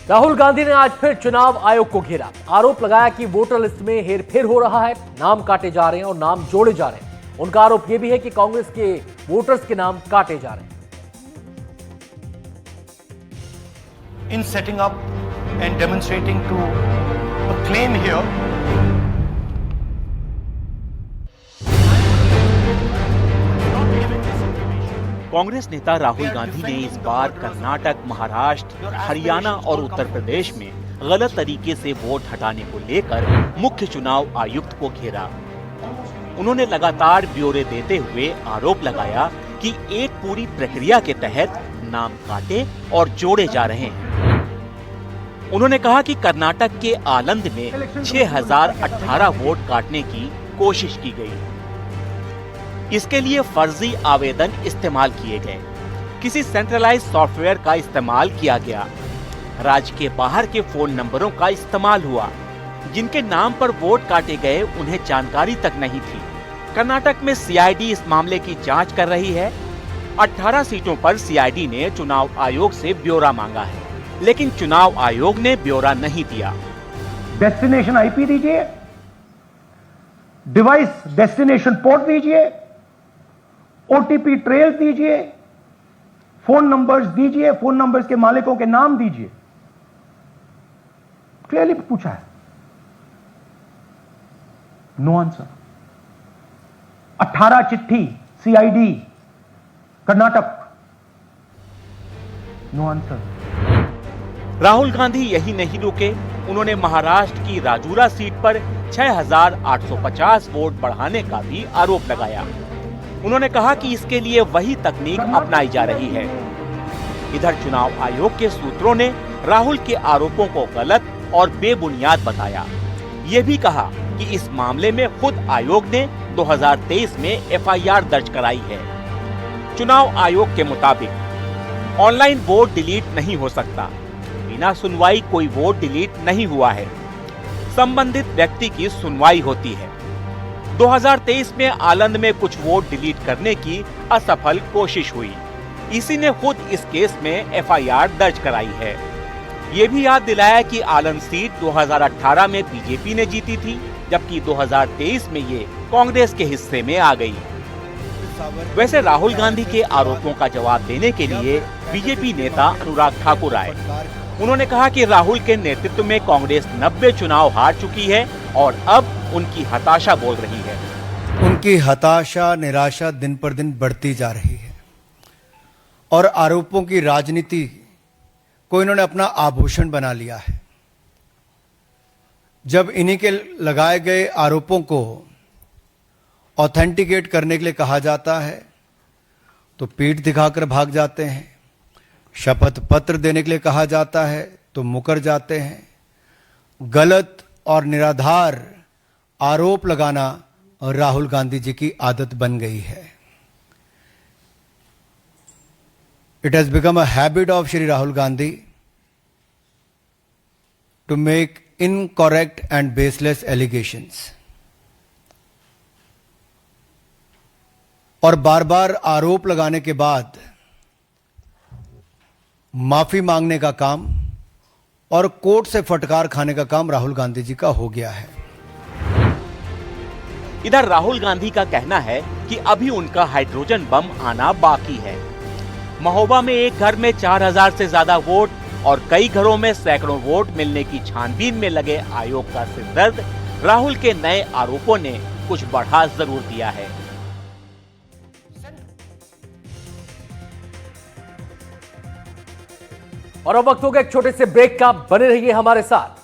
राहुल गांधी ने आज फिर चुनाव आयोग को घेरा। आरोप लगाया कि वोटर लिस्ट में हेरफेर हो रहा है, नाम काटे जा रहे हैं और नाम जोड़े जा रहे हैं। उनका आरोप यह भी है कि कांग्रेस के वोटर्स के नाम काटे जा रहे हैं। In setting up and demonstrating to a claim here, Congress नेता राहुल गांधी ने इस बार कर्नाटक, महाराष्ट्र, हरियाणा और उत्तर प्रदेश में गलत तरीके से वोट हटाने को लेकर मुख्य चुनाव आयुक्त को घेरा। उन्होंने लगातार ब्यौरे देते हुए आरोप लगाया कि एक पूरी प्रक्रिया के तहत नाम काटे और जोड़े जा रहे हैं। उन्होंने कहा कि कर्नाटक के आलंद में 6018 वोट काटने की कोशिश की गई। इसके लिए फर्जी आवेदन इस्तेमाल किए गए, किसी सेंट्रलाइज सॉफ्टवेयर का इस्तेमाल किया गया, राज्य के बाहर के फोन नंबरों का इस्तेमाल हुआ। जिनके नाम पर वोट काटे गए उन्हें जानकारी तक नहीं थी। कर्नाटक में सीआईडी इस मामले की जांच कर रही है। 18 सीटों पर सीआईडी ने चुनाव आयोग से ब्यौरा मांगा है, लेकिन चुनाव आयोग ने ब्यौरा नहीं दिया। डेस्टिनेशन आईपी दीजिए, डिवाइस डेस्टिनेशन पोर्ट दीजिए, ओटीपी ट्रेल दीजिए, फोन नंबर्स दीजिए, फोन नंबर्स के मालिकों के नाम दीजिए। क्लियरली पूछा है, नो आंसर। 18 चिट्ठी CID Karnataka, no answer. Rahul Gandhi यही नहीं रुके। उन्होंने महाराष्ट्र की राजूरा सीट पर 6850 वोट बढ़ाने का भी आरोप लगाया। उन्होंने कहा कि इसके लिए वही तकनीक अपनाई जा रही है। इधर चुनाव आयोग के सूत्रों ने राहुल के आरोपों को गलत और बेबुनियाद बताया। ये भी कहा कि इस मामले में खुद आयोग ने 2023 में एफआईआर दर्ज कराई है। चुनाव आयोग के मुताबिक ऑनलाइन वोट डिलीट नहीं हो सकता। बिना सुनवाई कोई वोट डिलीट नहीं हुआ है। संबंधित व्यक्ति की सुनवाई होती है। 2023 में आलंद में कुछ वोट डिलीट करने की असफल कोशिश हुई। इसी ने खुद इस केस में एफआईआर दर्ज कराई है। ये भी याद दिलाया कि आलंद सीट 2018 में बीजेपी ने जीती थी, जबकि 2023 में ये कांग्रेस के हिस्से में आ गई। वैसे राहुल गांधी के आरोपों का जवाब देने के लिए बीजेपी नेता अनुराग ठाकुर आए। उन्होंने कहा कि राहुल के नेतृत्व में कांग्रेस 90 चुनाव हार चुकी है और अब उनकी हताशा बोल रही है। उनकी हताशा, निराशा दिन पर दिन बढ़ती जा रही है और आरोपों की राजनीति को इन्होंने अपना आभूषण बना लिया है। जब इन्हीं के लगाए गए आरोपों को ऑथेंटिकेट करने के लिए कहा जाता है तो पीठ दिखाकर भाग जाते हैं। शपथ पत्र देने के लिए कहा जाता है तो मुकर जाते हैं। गलत और निराधार आरोप लगाना राहुल गांधी जी की आदत बन गई है। It has become a habit of Shri Rahul Gandhi to make incorrect and baseless allegations और बार बार आरोप लगाने के बाद माफी मांगने का काम और कोर्ट से फटकार खाने का काम राहुल गांधी जी का हो गया है। इधर राहुल गांधी का कहना है कि अभी उनका हाइड्रोजन बम आना बाकी है। महोबा में एक घर में 4000 से ज्यादा वोट और कई घरों में सैकड़ों वोट मिलने की छानबीन में लगे आयोग का सिरदर्द राहुल के नए आरोपों ने कुछ बढ़ा जरूर दिया है। और अब वक्त हो गया एक छोटे से ब्रेक का। बने रहिए हमारे साथ।